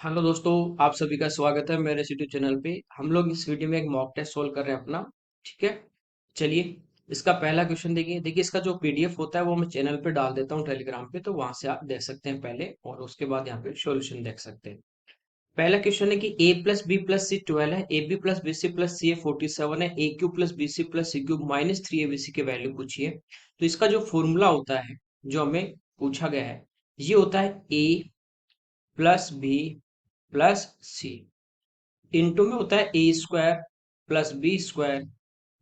Hello दोस्तों, आप सभी का स्वागत है मेरे यूट्यूब चैनल पे। हम लोग इस वीडियो में एक मॉक टेस्ट सोल्व कर रहे हैं अपना। ठीक है, चलिए। इसका पहला क्वेश्चन देखिए इसका जो पीडीएफ होता है वो मैं चैनल पे डाल देता हूँ टेलीग्राम पे, तो वहां से आप देख सकते हैं पहले और उसके बाद यहाँ पे सॉल्यूशन देख सकते हैं। पहला क्वेश्चन है कि A plus B plus C 12 है, A B plus B C plus C A 47 है, A cube plus B C plus C cube minus 3 abc के वैल्यू पूछिए। तो इसका जो फॉर्मूला होता है जो हमें पूछा गया है, ये होता है A plus B plus C into में होता है A square plus B square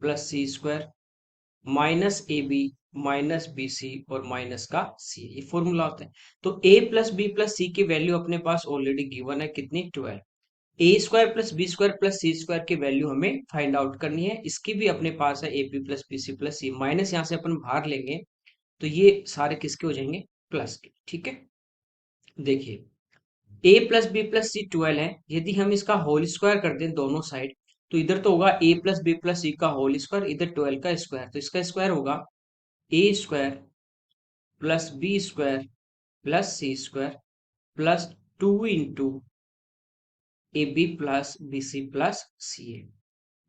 plus C square minus A B minus B C और माइनस का सी, ये फॉर्मूला होता है। तो A plus B plus C की वैल्यू अपने पास ऑलरेडी गिवन है, कितनी 12। A square plus B square plus C square की वैल्यू हमें फाइंड आउट करनी है, इसकी भी अपने पास है A B plus B C plus C, minus यहाँ से अपन बाहर लेंगे तो ये सारे किसके हो जाएंगे, प्लस के। ठीक है, देखिए ए प्लस बी प्लस सी 12 है, यदि हम इसका होल स्क्वायर कर दें दोनों साइड तो इधर तो होगा ए प्लस बी प्लस सी का होल स्क्वायर, इधर 12 का स्क्वायर, तो इसका स्क्वायर होगा A square plus B square plus C square plus 2 into A B plus B C plus C A,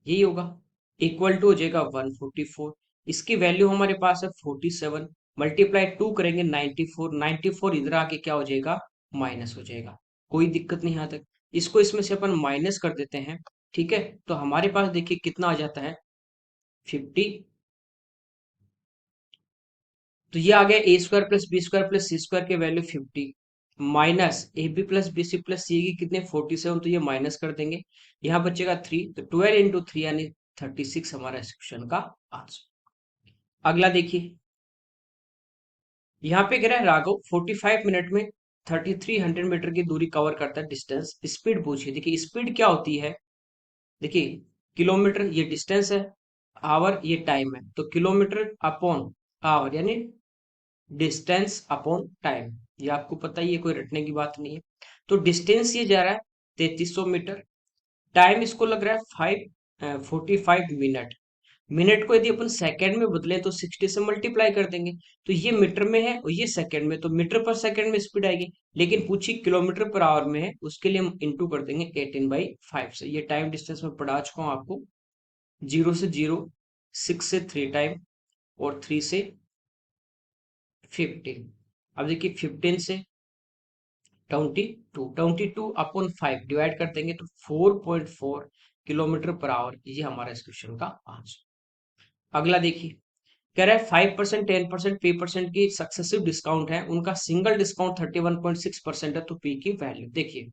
यही होगा। इक्वल टू हो जाएगा 144, इसकी वैल्यू हमारे पास है 47, मल्टीप्लाई 2 करेंगे 94, 94 इधर आके क्या हो जाएगा, माइनस हो जाएगा। कोई दिक्कत नहीं यहाँ तक, इसको इसमें से अपन माइनस कर देते हैं। ठीक है, तो हमारे पास देखिए कितना आ जाता है 50। तो ये आ गया A square plus B square plus C square की value 50 minus A B plus B C plus C की कितने 47, तो ये माइनस कर देंगे, यहाँ बचेगा 3, तो 12 इंटू 3 यानी 36 हमारा इस क्वेश्चन का आंसर। अगला देखिए, यहाँ पे कह रहा है राघव 45 मिनट में 3300 मीटर की दूरी कवर करता है, डिस्टेंस स्पीड पूछिए। देखिए स्पीड क्या होती है, देखिए किलोमीटर ये डिस्टेंस है, आवर ये टाइम है, तो किलोमीटर अपॉन आवर यानी डिस्टेंस अपॉन टाइम, ये आपको पता ही है, कोई रटने की बात नहीं है। तो डिस्टेंस ये जा रहा है 3300 मीटर, टाइम इसको लग रहा है 45 मिनट। मिनट को यदि अपन सेकंड में बदले तो 60 से मल्टीप्लाई कर देंगे, तो ये मीटर में है और ये सेकंड में, तो मीटर पर सेकंड में स्पीड आएगी। लेकिन पूछी किलोमीटर पर आवर में है, उसके लिए हम इंटू कर देंगे 18/5 से। ये टाइम डिस्टेंस में पढ़ा चुका हूँ आपको, 0 से 0, 6 से 3 टाइम और 3 से 15। अब देखिए 15 से 22 डिवाइड कर देंगे तो 4.4 किलोमीटर पर आवर, ये हमारा इस क्वेश्चन का आंसर। अगला देखिए, कह रहा है 5%, 10%, P% की सक्सेसिव डिस्काउंट है, उनका सिंगल डिस्काउंट 31.6% है, तो P की वैल्यू देखिए।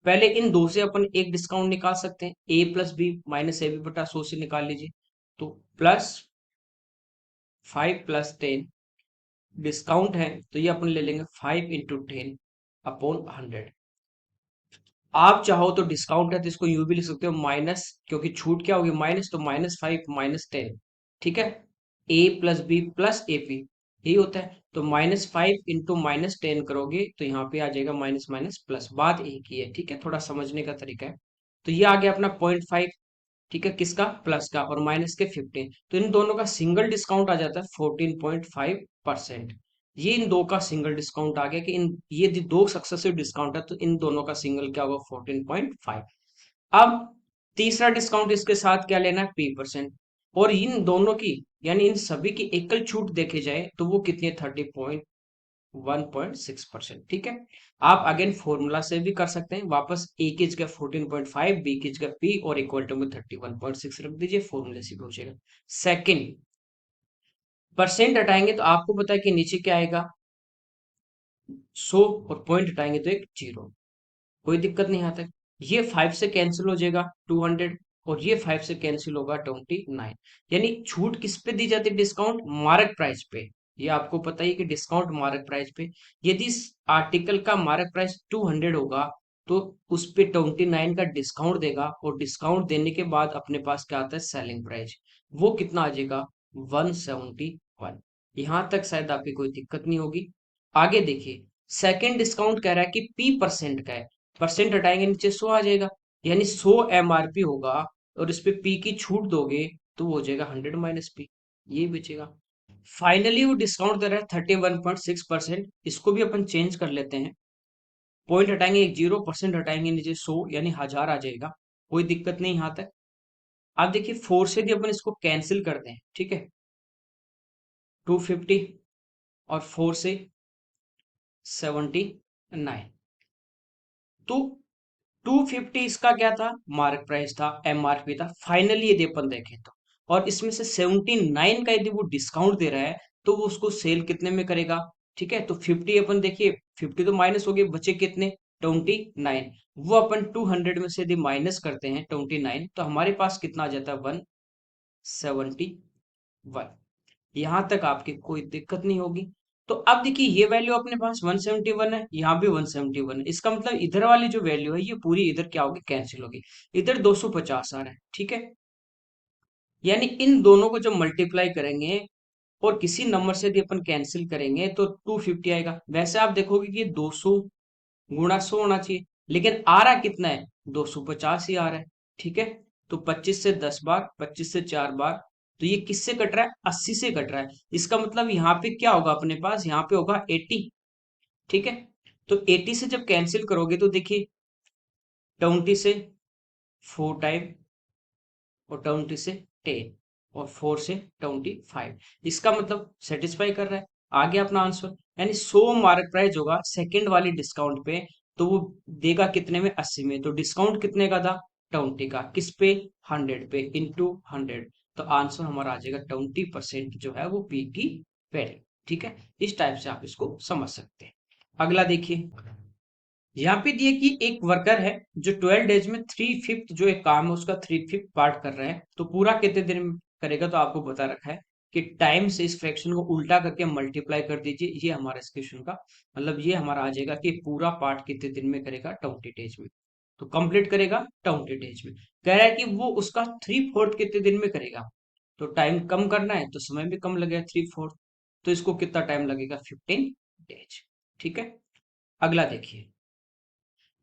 पहले इन दो से अपन एक डिस्काउंट निकाल सकते हैं, A plus B minus A B बटा 100 से निकाल लीजिए, तो प्लस 5 + 10 डिस्काउंट है, तो ये अपन ले लेंगे 5 × 10 अपॉन 100। आप चाहो तो डिस्काउंट है तो इसको यूं भी लिख सकते हो माइनस, क्योंकि छूट क्या होगी माइनस, तो -5 - 10। ठीक है, A plus B plus A P यही होता है, तो -5 × -10 करोगे तो यहाँ पे आ जाएगा माइनस माइनस प्लस, बात एक ही है। ठीक है, थोड़ा समझने का तरीका है। तो ये आ गया अपना 0.5, ठीक है, किसका, प्लस का, और माइनस के 15, तो इन दोनों का सिंगल डिस्काउंट आ जाता है 14.5%। ये इन दो का सिंगल डिस्काउंट आ गया कि इन ये दो सक्सेसिव डिस्काउंट है, तो इन दोनों का सिंगल क्या होगा 14.5। अब तीसरा डिस्काउंट इसके साथ क्या लेना है, P%, और इन दोनों की यानी इन सभी की एकल छूट देखे जाए तो वो कितनी है 1.6%। ठीक है, आप अगेन फॉर्मूला से भी कर सकते हैं, वापस ए की जगह 14.5, बी की जगह पी और इक्वल टू में 31.6 रख दीजिए, फॉर्मूले से भी हो जाएगा। सेकंड, परसेंट हटाएंगे तो आपको पता है कि नीचे क्या आएगा 100, और पॉइंट हटाएंगे तो एक जीरो, कोई दिक्कत नहीं आता। ये 5 से कैंसिल हो जाएगा 200, और ये 5 से कैंसिल होगा 29। यानी छूट किस पे दी जाती है, डिस्काउंट मार्क प्राइस पे। ये आपको पता ही कि डिस्काउंट मार्क प्राइस पे, यदि इस आर्टिकल का मार्क प्राइस 200 होगा तो उस पे 29 का डिस्काउंट देगा, और डिस्काउंट देने के बाद अपने पास क्या आता है सेलिंग प्राइस, वो कितना आ जाएगा 171। यहां तक शायद आपकी कोई दिक्कत नहीं होगी। आगे देखिए, सेकंड डिस्काउंट कह रहा है कि P% का है, परसेंट हटाएंगे नीचे 100 आ जाएगा, यानी 100 एमआरपी होगा, और इस पे पी की छूट दोगे तो वो हो जाएगा 100 माइनस पी, ये बचेगा। फाइनली वो डिस्काउंट दे रहा है 31.6%, इसको भी अपन चेंज कर लेते हैं, पॉइंट हटाएंगे एक, 0% हटाएंगे नीचे 100 यानी 1000 आ जाएगा, कोई दिक्कत नहीं यहाँ तक। अब देखिए 4 से भी अपन इसको कैंसिल करते हैं, ठीक है, 250 और 4 से 79, तो 250 इसका क्या था, मार्क प्राइस था, एमआरपी था, फाइनली यदि अपन देखें तो, और इसमें से 79 का यदि वो डिस्काउंट दे रहा है तो वो उसको सेल कितने में करेगा, ठीक है। तो 50 अपन देखिए, 50 तो माइनस हो गए, बचे कितने, 29, वो अपन 200 में से यदि माइनस करते हैं 29 तो हमारे पास कितना आ जाता है, 171। यहां तक आपकी कोई दिक्कत नहीं होगी। तो अब देखिए ये वैल्यू अपने पास 171 है, यहाँ भी 171 है, इसका मतलब इधर वाली जो वैल्यू है ये पूरी इधर क्या होगी, कैंसिल होगी, इधर 250 आ रहा है, ठीक है। यानी इन दोनों को जब मल्टीप्लाई करेंगे और किसी नंबर से यदि अपन कैंसिल करेंगे तो 250 आएगा। वैसे आप देखोगे कि 200 गुणा 100 होना चाहिए, लेकिन आ रहा कितना है, 250 ही आ रहा है, ठीक है। तो 25 से 10 बार, 25 से 4 बार, तो ये किससे कट रहा है, 80 से कट रहा है। इसका मतलब यहाँ पे क्या होगा अपने पास, यहाँ पे होगा 80, ठीक है। तो 80 से जब कैंसिल करोगे तो देखिए 20 से 4 टाइम और 20 से 10 और 4 से 25, इसका मतलब सेटिस्फाई कर रहा है। आगे अपना आंसर, यानी 100 मार्क प्राइस होगा सेकंड वाली डिस्काउंट पे, तो वो देगा कितने में, 80 में। तो डिस्काउंट कितने का था, 20 का, किस पे, 100 पे, इंटू 100। तो आंसर हमारा आ जाएगा 20% जो है वो पी की वैल्यू, ठीक है। इस टाइप से आप इसको समझ सकते हैं। अगला देखिए, यहाँ पे दिए कि एक वर्कर है जो 12 डेज में 3/5 जो एक काम है उसका 3/5 पार्ट कर रहा है, तो पूरा कितने दिन में करेगा। तो आपको बता रखा है कि टाइम से इस फ्रैक्शन को उल्टा करके मल्टीप्लाई कर दीजिए, ये हमारा इस क्वेश्चन का मतलब ये हमारा आ जाएगा कि पूरा पार्ट कितने दिन में करेगा, 20 डेज में। तो कंप्लीट करेगा 20 डेज में। कह रहा है कि वो उसका 3/4 कितने दिन में करेगा, तो टाइम कम करना है तो समय भी कम लगेगा, 3/4, तो इसको कितना टाइम लगेगा, 15 डेज, ठीक है। अगला देखिए,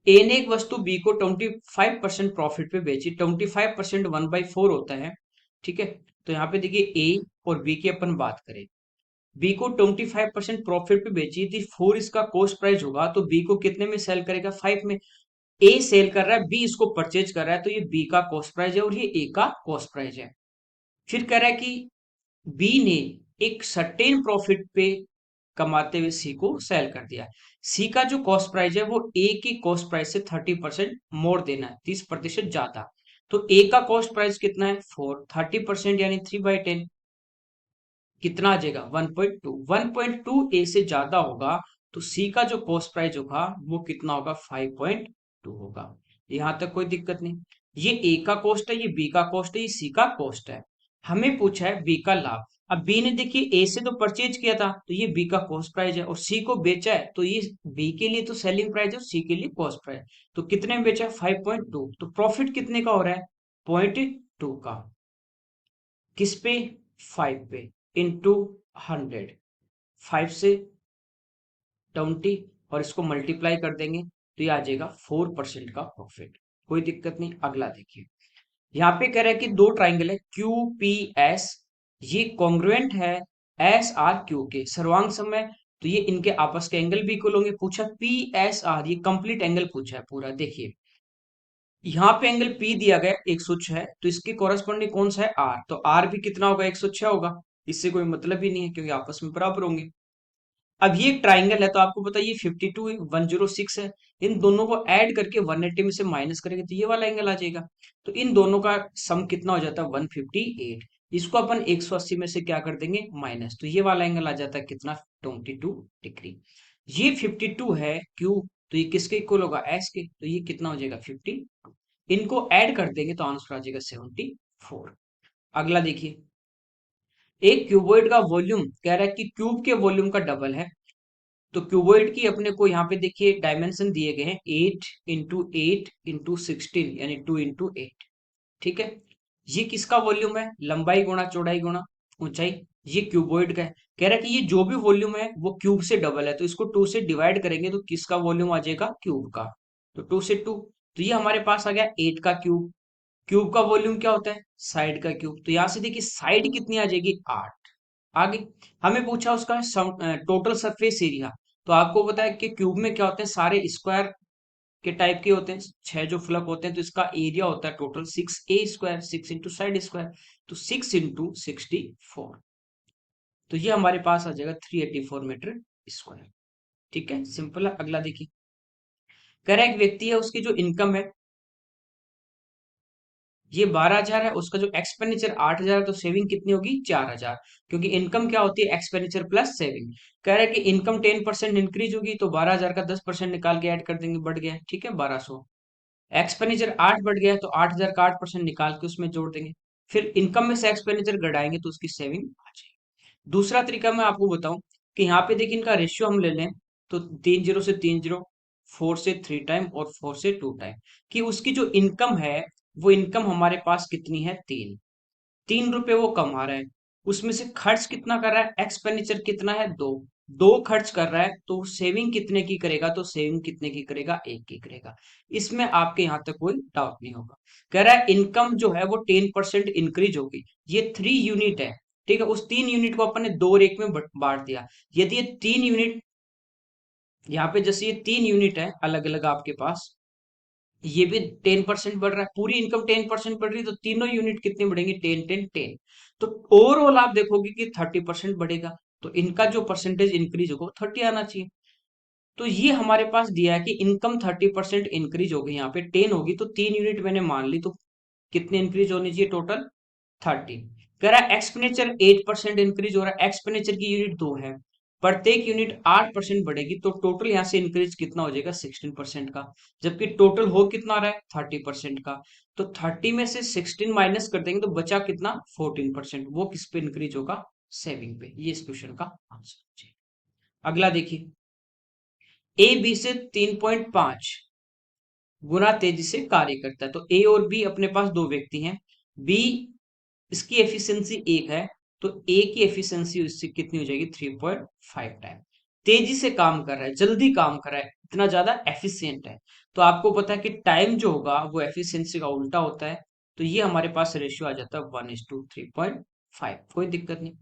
ए ने एक वस्तु बी को 25% प्रॉफिट पे बेची, 25% 1/4 होता है, ठीक है। तो यहाँ पे देखिए ए और बी की अपन बात करें, बी को 25% प्रॉफिट पे बेची थी, 4 इसका कॉस्ट प्राइस होगा, तो बी को कितने में सेल करेगा, 5 में। ए सेल कर रहा है, बी इसको परचेज कर रहा है, तो ये बी का कॉस्ट प्राइस है और ये ए का कॉस्ट प्राइस है। फिर कह रहा है कि बी ने एक सर्टेन प्रॉफिट पे कमाते हुए सी को सेल कर दिया। सी का जो कॉस्ट प्राइस है वो ए की कॉस्ट प्राइस से 30% मोर देना है, 30% ज्यादा। तो ए का कॉस्ट प्राइस कितना है, 4, 30% यानी 3/10, कितना आ जाएगा, 1.2। 1.2 ए से ज्यादा होगा तो सी का जो कॉस्ट प्राइस होगा वो कितना होगा, 5.2 होगा। यहां तक कोई दिक्कत नहीं। ये ए का कॉस्ट है, ये बी का कॉस्ट है, ये सी का कॉस्ट है। हमें पूछा है बी का लाभ। अब बी ने देखिए ए से तो परचेज किया था तो ये बी का कॉस्ट प्राइस है, और सी को बेचा है तो ये बी के लिए तो सेलिंग प्राइस है और सी के लिए कॉस्ट प्राइस। तो कितने में बेचा है, 5.2। तो प्रॉफिट कितने का हो रहा है, 0.2 का, किस पे, 5 पे, इंटू 100, 5 से 20 और इसको मल्टीप्लाई कर देंगे तो ये आ जाएगा 4% का प्रॉफिट, कोई दिक्कत नहीं। अगला देखिए, यहाँ पे कह रहा है कि दो ट्राइंगल है क्यू पी एस, ये कॉन्ग्रुएंट है एस आर क्यू के, सर्वांग सम है, तो ये इनके आपस के एंगल भी इक्वल होंगे। पूछा पी एस आर, ये कंप्लीट एंगल पूछा है पूरा। देखिए यहाँ पे एंगल P दिया गया 106, तो इसके कॉरेस्पॉन्डिंग कौन सा है, R, तो R भी कितना होगा, 106 होगा। इससे कोई मतलब ही नहीं है क्योंकि आपस में बराबर होंगे। अब ये एक ट्राइंगल है तो आपको पता है ये 52 106 है, इन दोनों को ऐड करके 180 में से माइनस करेंगे तो ये वाला एंगल आ जाएगा। तो इन दोनों का सम कितना हो जाता है, 158। इसको अपन 180 में से क्या कर देंगे, माइनस, तो ये वाला एंगल आ जाता है कितना, 22 डिग्री। ये 52 है क्यू, तो ये किसके इक्वल होगा, एस के, तो ये कितना हो जाएगा, 52। इनको ऐड कर देंगे तो आंसर आ जाएगा 74। अगला देखिए, एक क्यूबॉइड का वॉल्यूम कह रहा है कि क्यूब के वॉल्यूम का डबल है। तो क्यूबॉइड की अपने को यहाँ पे देखिए डायमेंशन दिए गए हैं 8 × 8 × 16 यानी 2 × 8, ठीक है। ये किसका वॉल्यूम है, लंबाई गुणा चौड़ाई गुणा ऊंचाई, ये क्यूबॉइड का है। कह रहा है कि ये जो भी वॉल्यूम है वो क्यूब से डबल है, तो इसको 2 से डिवाइड करेंगे तो किसका वॉल्यूम आ जाएगा, क्यूब का। तो 2 से 2, तो ये हमारे पास आ गया 8 का क्यूब। क्यूब का वॉल्यूम क्या होता है, साइड का क्यूब, तो यहां से देखिए साइड कितनी आ जाएगी, 8। आगे हमें पूछा उसका टोटल सरफेस एरिया, तो आपको पता है कि क्यूब में क्या होते हैं, सारे स्क्वायर के टाइप के होते हैं, 6 जो फ्लग होते हैं, तो इसका एरिया होता है total 6a² 6 into side square, तो 6 इंटू 64। तो ये हमारे पास आ जाएगा 384 मीटर स्क्वायर। ठीक है, सिंपल है। अगला देखिए, कह रहा है एक व्यक्ति है, उसकी जो इनकम है ये 12,000 है, उसका जो एक्सपेंडिचर 8,000 है, तो सेविंग कितनी होगी 4,000, क्योंकि इनकम क्या होती है एक्सपेंडिचर प्लस सेविंग। कह रहा है कि इनकम 10% इंक्रीज होगी, तो 12,000 का 10% निकाल के ऐड कर देंगे, बढ़ गया। ठीक है, 1200। एक्सपेंडिचर 8 बढ़ गया है, तो 8,000 का 8% निकाल के उसमें जोड़ देंगे। फिर इनकम में से एक्सपेंडिचर घटाएंगे तो उसकी सेविंग आ जाएगी। दूसरा तरीका मैं आपको बताऊं कि यहाँ पे देखिए इनका रेशियो हम ले लें, तो 30 से 30, 4 से 3 टाइम और 4 से 2 टाइम, कि उसकी जो इनकम है वो इनकम हमारे पास कितनी है 3 रुपए वो कमा रहा है, उसमें से खर्च कितना कर रहा है, एक्सपेंडिचर कितना है 2 खर्च कर रहा है, तो सेविंग कितने की करेगा, तो सेविंग कितने की करेगा 1 की करेगा। इसमें आपके यहाँ तक कोई डाउट नहीं होगा। कह रहा है इनकम जो है वो 10% इंक्रीज होगी, ये 3 यूनिट है। ठीक है, उस 3 यूनिट को अपन ने 2 रेक में बांट दिया। यदि ये 3 यूनिट, यहाँ पे जैसे ये 3 यूनिट है अलग अलग आपके पास, ये भी 10% बढ़ रहा है, पूरी इनकम 10% बढ़ रही है, तो तीनों यूनिट कितनी बढ़ेंगी 10 10 10। तो ओवरऑल आप देखोगे कि 30% बढ़ेगा, तो इनका जो परसेंटेज इंक्रीज होगा 30 आना चाहिए। तो ये हमारे पास दिया है कि इनकम 30% इंक्रीज होगी, यहाँ पे 10 होगी, तो 3 यूनिट मैंने मान ली, तो कितने इंक्रीज होनी चाहिए टोटल 30। कह रहा है एक्सपेंडिचर 8% इंक्रीज हो रहा है, एक्सपेंडिचर की यूनिट 2 है, प्रत्येक यूनिट 8% बढ़ेगी, तो टोटल यहाँ से इंक्रीज कितना हो जाएगा 16% का, जबकि टोटल हो कितना रहा है 30% का। तो 30 में से 16 माइनस कर देंगे तो बचा कितना 14%, वो किस पे इंक्रीज होगा सेविंग पे। ये इस क्वेश्चन का आंसर है। अगला देखिए, ए बी से 3.5 गुना तेजी से कार्य करता है, तो ए और बी अपने पास दो व्यक्ति हैं, बी इसकी एफिशिएंसी 1 है, तो ए की एफिशिएंसी उससे कितनी हो जाएगी 3.5 टाइम। तेजी से काम कर रहा है, जल्दी काम कर रहा है, इतना ज्यादा एफिशिएंट है। तो आपको पता है कि टाइम जो होगा वो एफिशिएंसी का उल्टा होता है, तो ये हमारे पास रेशियो आ जाता है 1:3.5। कोई दिक्कत नहीं।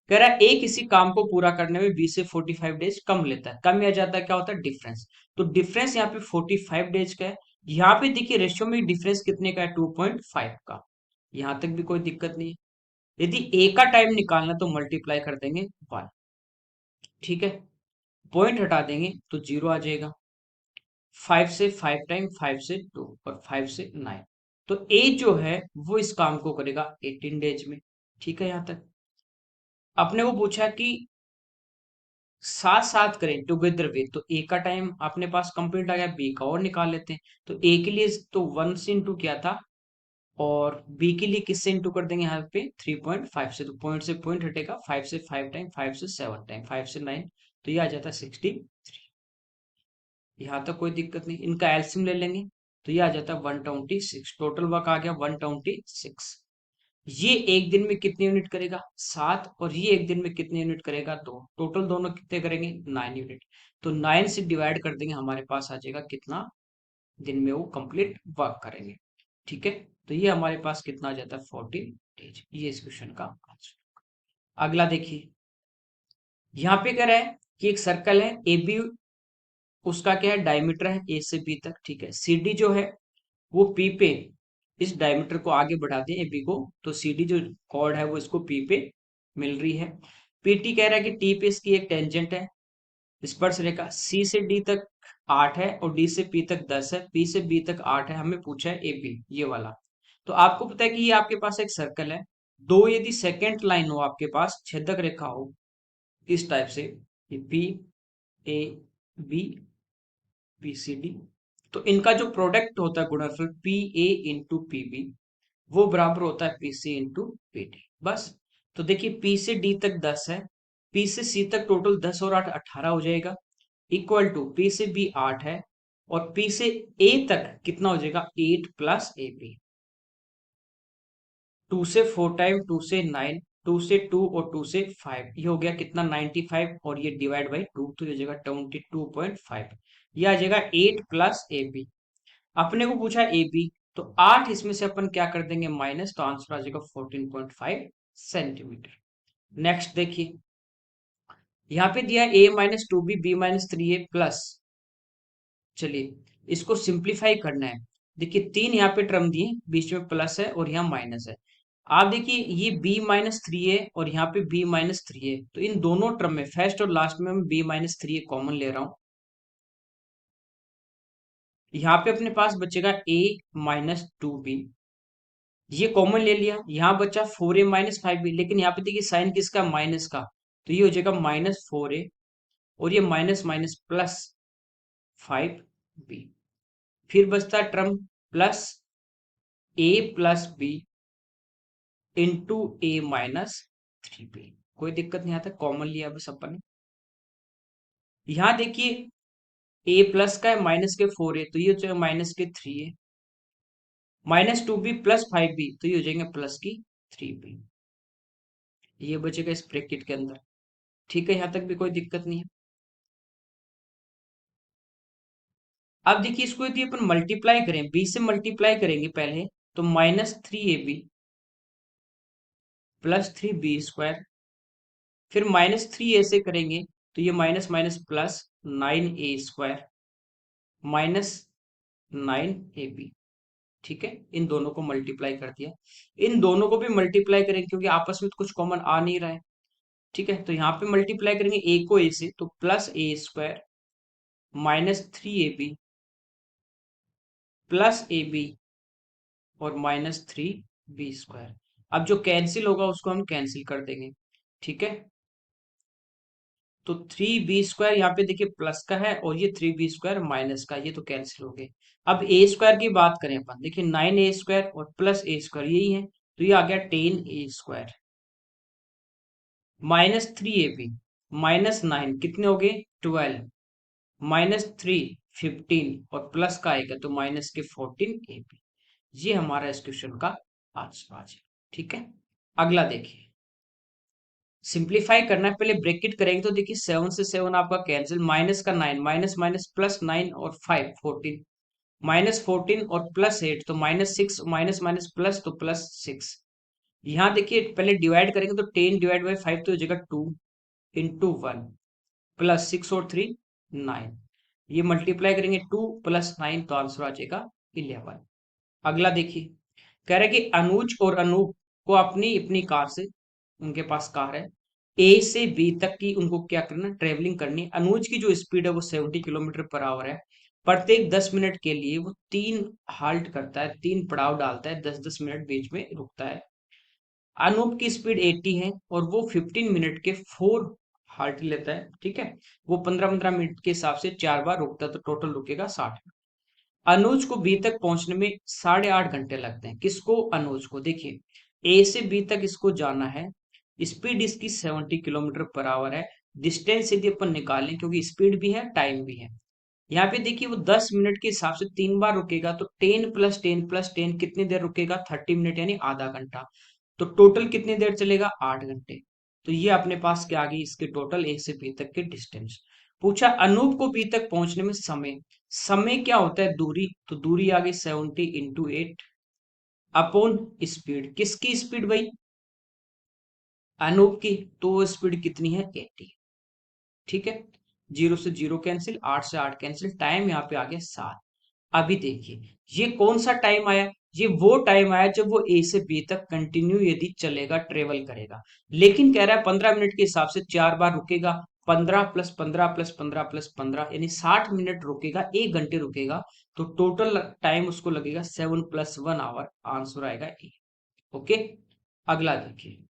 कह रहा है ए किसी काम को पूरा करने में बी से 45 डेज कम लेता है, कम या ज्यादा क्या होता है डिफरेंस, तो डिफरेंस यहाँ पे 45 डेज का है। यहाँ पे देखिए रेशियो में डिफरेंस कितने का है 2.5 का, यहां तक भी कोई दिक्कत नहीं है। यदि ए का टाइम निकालना तो मल्टीप्लाई कर देंगे 1। ठीक है, पॉइंट हटा देंगे तो 0 आ जाएगा। 5 से 5 टाइम, 5 से 2 और 5 से 9, तो ए जो है वो इस काम को करेगा 18 डेज में। ठीक है, यहां तक अपने को पूछा कि साथ साथ करें टुगेदर वे, तो ए का टाइम अपने पास कंप्लीट आ गया, बी का और निकाल लेते हैं। तो ए के लिए तो 1 से इंटू किया था, और बी के लिए किससे इंटू कर देंगे यहाँ पे 3.5 से, तो पॉइंट से पॉइंट हटेगा, 5 से 5 टाइम, 5 से 7 टाइम, 5 से 9, तो ये आ जाता है 63। यहाँ तक कोई दिक्कत नहीं। इनका एल्सियम ले लेंगे तो ये आ जाता है 126, टोटल वर्क आ गया 126। ये एक दिन में कितने यूनिट करेगा 7, और ये एक दिन में कितने यूनिट करेगा 2, टोटल दोनों कितने करेंगे 9 यूनिट। तो 9 से डिवाइड कर देंगे, हमारे पास आ जाएगा कितना दिन में वो कंप्लीट वर्क करेंगे। ठीक है, तो ये हमारे पास कितना आ जाता है 14 डेज। ये इस क्वेश्चन का आंसर। अगला देखिए, यहाँ पे कह रहा है कि एक सर्कल है ए बी, उसका क्या है डायमीटर है ए से बी तक। ठीक है, सी डी जो है वो पी पे इस डायमीटर को आगे बढ़ा दें ए बी को, तो सी डी जो कॉर्ड है वो इसको पी पे मिल रही है। पीटी कह रहा है कि टी पे इसकी एक टेंजेंट है, स्पर्श रेखा सी से डी तक 8 है और डी से पी तक 10 है, पी से बी तक 8 है, हमें पूछा है ए बी ये वाला। तो आपको पता है कि ये आपके पास एक सर्कल है, दो यदि सेकेंड लाइन हो आपके पास छेदक रेखा हो इस टाइप से, ये P A B P C D, तो इनका जो प्रोडक्ट होता है गुणनफल P A into P B, वो बराबर होता है P C into P D. बस। तो देखिए पी से डी तक 10 है, पी से सी तक टोटल 10 और 8 18 हो जाएगा, इक्वल टू पी से बी 8 है, और पी से ए तक कितना हो जाएगा 8 प्लस ए बी। 2 से 4 टाइम, 2 से 9, 2 से 2 और 2 से 5, ये हो गया कितना 95, और ये डिवाइड बाई 2, तो ये हो जाएगा 22.5। ये आ जाएगा 8 प्लस ए बी। अपने को पूछा ए बी, तो 8 इसमें से अपन क्या कर देंगे माइनस, तो आंसर आ जाएगा 14.5 सेंटीमीटर। नेक्स्ट देखिए, यहाँ पे दिया ए माइनस 2 बी, बी माइनस 3 ए प्लस, चलिए इसको सिंप्लीफाई करना है। देखिए 3 यहाँ पे टर्म दिए, बीच में प्लस है और यहाँ माइनस है। आप देखिए ये b-3 है और यहाँ पे b-3 है, तो इन दोनों टर्म में फर्स्ट और लास्ट में मैं b-3 कॉमन ले रहा हूँ। यहाँ पे अपने पास बचेगा a-2b, ये कॉमन ले लिया। यहाँ बचा 4a-5b, लेकिन यहाँ पे देखिए साइन किसका, माइनस का, तो ये हो जाएगा -4a और ये माइनस माइनस प्लस 5b। फिर बचता term plus a+b into a-3b। कोई दिक्कत नहीं आता, कॉमन लिया बस अपन ने। यहाँ देखिए a प्लस का है, माइनस के 4 है, तो ये हो जाएगा माइनस के 3 है, -2b प्लस 5b, तो ये हो जाएंगे प्लस की 3b। ये बचेगा इस ब्रैकेट के अंदर। ठीक है, यहाँ तक भी कोई दिक्कत नहीं है। अब देखिए इसको यदि अपन मल्टीप्लाई करें, b से मल्टीप्लाई करेंगे पहले, तो -3ab प्लस 3b², फिर -3a से करेंगे तो ये minus minus plus 9a² -9ab। ठीक है, इन दोनों को मल्टीप्लाई कर दिया। इन दोनों को भी मल्टीप्लाई करेंगे क्योंकि आपस में तो कुछ कॉमन आ नहीं रहा है। ठीक है, तो यहाँ पे मल्टीप्लाई करेंगे a को a से, तो +a² -3ab प्लस ab और -3b²। अब जो कैंसिल होगा उसको हम कैंसिल कर देंगे। ठीक है, तो 3b² यहाँ पे देखिए प्लस का है और ये 3b² माइनस का, ये तो कैंसिल हो गए। अब a² की बात करें अपन, देखिए 9a² और प्लस a² यही है, तो ये आ गया 10a² -3ab -9 कितने हो गए 12, -3 15 और प्लस का आएगा तो माइनस के 14ab। ये हमारा इस क्वेश्चन का आंसर आ जाएगा। ठीक है, अगला देखिए, सिंप्लीफाई करना है, पहले ब्रैकेट करेंगे तो देखिए 7 से 7 आपका कैंसिल, माइनस का 9, माइनस माइनस प्लस 9 और 5 14, -14 और +8 तो -6, माइनस माइनस प्लस तो +6। यहाँ देखिए पहले डिवाइड करेंगे तो 10/5 तो हो जाएगा 2 इंटू 1 प्लस 6 और 3 9। ये मल्टीप्लाई करेंगे 2 + 9 तो आंसर आ जाएगा 11। अगला देखिए, कह रहा है कि अनुज और अनूप को अपनी अपनी कार से, उनके पास कार है, ए से बी तक की उनको क्या करना, ट्रेवलिंग करनी है। अनुज की जो स्पीड है वो 70 km/h है। प्रत्येक 10 मिनट के लिए वो 3 हाल्ट करता है, 3 पड़ाव डालता है, 10-10 मिनट बीच में रुकता है। अनूप की स्पीड 80 है और वो 15 मिनट के 4 हाल्ट लेता है। ठीक है, वो 15-15 मिनट के हिसाब से 4 बार रुकता है, तो टोटल रुकेगा 60। अनुज को बी तक पहुंचने में 8.5 घंटे लगते हैं। किसको, अनुज को। देखिए ए से बी तक इसको जाना है, स्पीड इसकी 70 km/h है। डिस्टेंस यदि अपन निकालें, क्योंकि स्पीड भी है टाइम भी है, यहाँ पे देखिए वो 10 मिनट के हिसाब से 3 बार रुकेगा, तो 10 + 10 + 10 कितनी देर रुकेगा, 30 मिनट यानी आधा घंटा। तो टोटल कितनी देर चलेगा, 8 घंटे। तो ये अपने पास क्या आ गई, इसके टोटल ए से बी तक के डिस्टेंस। पूछा अनूप को बी तक पहुंचने में समय, समय क्या होता है, दूरी, तो दूरी आ गई 70 × 8 अपॉन स्पीड। किसकी स्पीड भाई, अनूप की, तो वो स्पीड कितनी है, 80। ठीक है, 0 से 0 कैंसिल, 8 से 8 कैंसिल, टाइम यहाँ पे आ गया 7। अभी देखिए ये कौन सा टाइम आया, ये वो टाइम आया जब वो ए से बी तक कंटिन्यू यदि चलेगा, ट्रेवल करेगा। लेकिन कह रहा है 15 मिनट के हिसाब से 4 बार रुकेगा, 15 + 15 + 15 यानी 60 मिनट रुकेगा, 1 घंटे रुकेगा। तो टोटल टाइम उसको लगेगा 7 + 1 आवर, आंसर आएगा ए। ओके, अगला देखिए,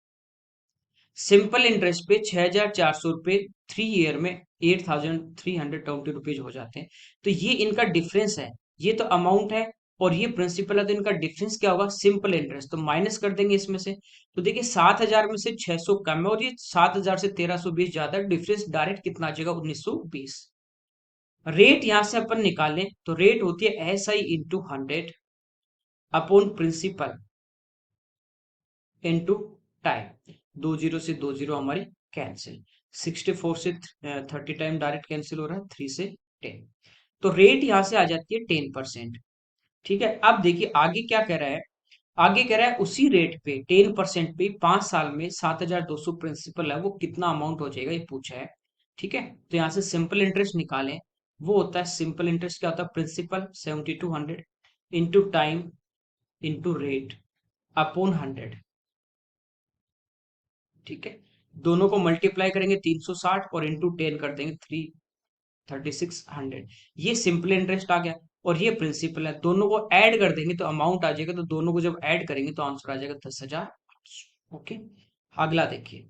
सिंपल इंटरेस्ट पे 6,400 रुपए 3 ईयर में 8,320 रुपीज हो जाते हैं। तो ये इनका डिफरेंस है, ये तो अमाउंट है और ये प्रिंसिपल है, तो इनका डिफरेंस क्या होगा, सिंपल इंटरेस्ट, तो माइनस कर देंगे इसमें से। तो देखिए 7,000 में से 600 कम है और ये 7,000 से 1,320 ज्यादा, डिफरेंस डायरेक्ट कितना आ जाएगा, 1,920। रेट यहां से अपन निकालें तो रेट होती है SI × 100 upon principal into time. 2 zero से 2 जीरो हमारी कैंसिल, 64 से 30 टाइम डायरेक्ट कैंसिल हो रहा है, 3 से 10, तो रेट यहां से आ जाती है 10%। ठीक है, अब देखिए आगे क्या कह रहा है, आगे कह रहा है उसी रेट पे 10% पे 5 साल में 7,200 प्रिंसिपल है, वो कितना अमाउंट हो जाएगा, ये पूछा है। ठीक है, तो यहाँ से सिंपल इंटरेस्ट निकालें, वो होता है सिंपल इंटरेस्ट। क्या होता है? Principal 7200 into time into rate upon 100। ठीक है, दोनों को मल्टीप्लाई करेंगे 360 और इंटू 10 कर देंगे 3600। ये सिंपल इंटरेस्ट आ गया और ये प्रिंसिपल है। दोनों को ऐड कर देंगे तो अमाउंट आ जाएगा। तो दोनों को जब ऐड करेंगे तो आंसर आ जाएगा 10,000। ओके, अगला देखिए।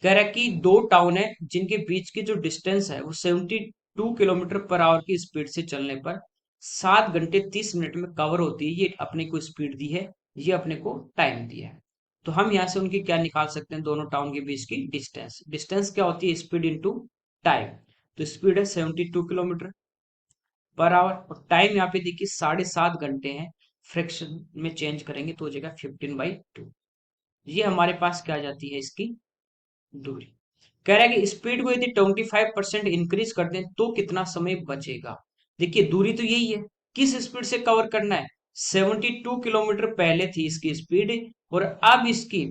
कह रहा है कि दो टाउन है जिनके बीच की जो डिस्टेंस है वो 72 किलोमीटर पर आवर की स्पीड से चलने पर 7 घंटे 30 मिनट में कवर होती है। ये अपने को स्पीड दी है, ये अपने को टाइम दिया है। तो हम यहाँ से उनकी क्या निकाल सकते हैं? दोनों टाउन के बीच की डिस्टेंस। डिस्टेंस क्या होती है? Speed into time. तो स्पीड है 72 किलोमीटर पर आवर और टाइम यहाँ पे देखिए 7.5 घंटे हैं। फ्रैक्शन में चेंज करेंगे तो हो जाएगा 15/2। ये हमारे पास क्या आ जाती है? इसकी दूरी। कह रहा है कि स्पीड को यदि 25% इंक्रीज कर दें तो कितना समय बचेगा? देखिए दूरी तो यही है, किस स्पीड से कवर करना है? 72 किलोमीटर पहले थी इसकी स्पीड और अब इसकी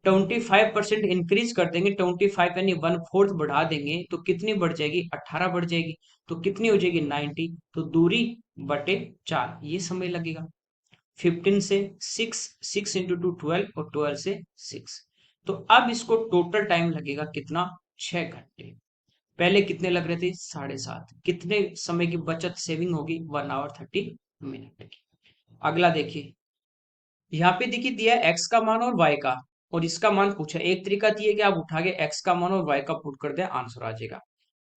25% इंक्रीज कर देंगे। 25 यानी 1/4 बढ़ा देंगे तो कितनी बढ़ जाएगी? 18 बढ़ जाएगी। तो कितनी हो जाएगी? 90। तो दूरी बटे 4 ये समय लगेगा। 15 से 6, 6 इंटू 2 12 और 12 से 6। तो अब इसको टोटल टाइम लगेगा कितना? 6 घंटे। पहले कितने लग रहे थे? 7.5। कितने समय की बचत सेविंग होगी? 1 आवर 30 मिनट की। अगला देखिए, यहाँ पे देखिए दिया है एक्स का मान और वाई का, और इसका मान पूछा। एक तरीका दिया कि आप उठा के एक्स का मान और वाई का पुट कर दें, आंसर आ जाएगा।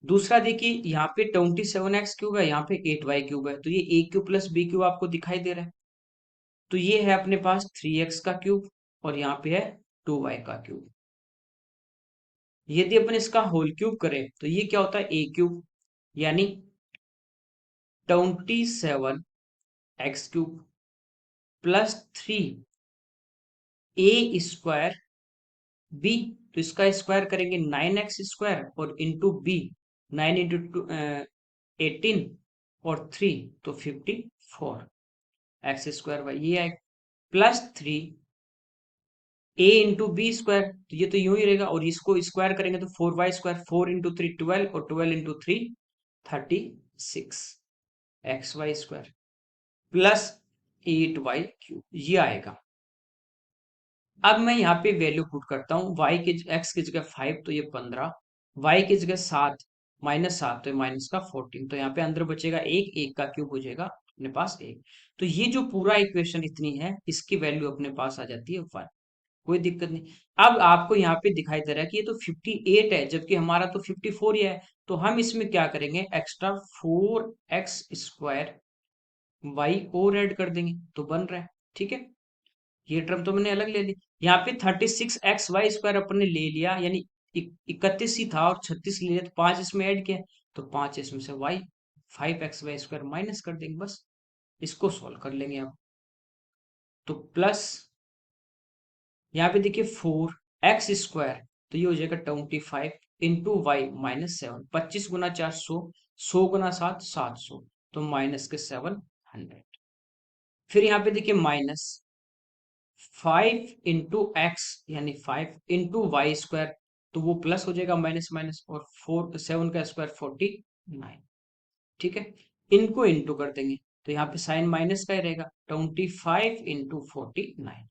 दूसरा देखिए, यहाँ पे 27x³ है, यहाँ पे 8y³ है, तो ये ए क्यूब प्लस बी क्यूब आपको दिखाई दे रहा है। तो ये है अपने पास 3x³ और यहाँ पे है 2y³। यदि अपन इसका होल क्यूब करें तो ये क्या होता है? a³ यानी 27x³ प्लस 3a² बी। तो इसका स्क्वायर करेंगे 9x² और इंटू बी। 9 इंटू 18 और 3 तो 54x²। ये है plus 3 a into B square, तो ये तो यूं ही रहेगा और इसको स्क्वायर करेंगे तो 4y²। 4 इंटू 3 12 और 12 इंटू 3 36xy² प्लस 8y³ ये आएगा। अब मैं यहाँ पे वैल्यू पुट करता हूँ। x की जगह 5 तो ये 15, y की जगह 7 -7 तो ये -14। तो यहाँ पे अंदर बचेगा एक, एक का क्यूब हो जाएगा अपने पास एक। तो ये जो पूरा इक्वेशन इतनी है इसकी वैल्यू अपने पास आ जाती है 1। कोई दिक्कत नहीं। अब आपको यहाँ पे दिखाई दे रहा है कि ये तो 58 है जबकि हमारा तो 54 ही है। तो हम इसमें क्या करेंगे? एक्स्ट्रा 4x² y और ऐड कर देंगे तो बन रहा है। ठीक है, ये टर्म तो मैंने अलग ले ली। यहाँ पे 36xy² अपन ने ले लिया, यानी 31 ही था और 36 ले लिया तो 5 इसमें ऐड किया तो 5 इसमें से y 5xy² माइनस कर देंगे बस। इसको सॉल्व कर लेंगे अब। तो प्लस यहाँ पे देखिए 4x² तो ये हो जाएगा 25 इंटू वाई -7। 25 × 4 100, 100 × 7 700 तो माइनस के 700। फिर यहाँ पे देखिए माइनस 5 इंटू एक्स यानी 5 इंटू y²। तो वो प्लस हो जाएगा माइनस माइनस और 7 का स्क्वायर 49। ठीक है, इनको इंटू कर देंगे तो यहाँ पे साइन माइनस का ही रहेगा। 25 इंटू 49।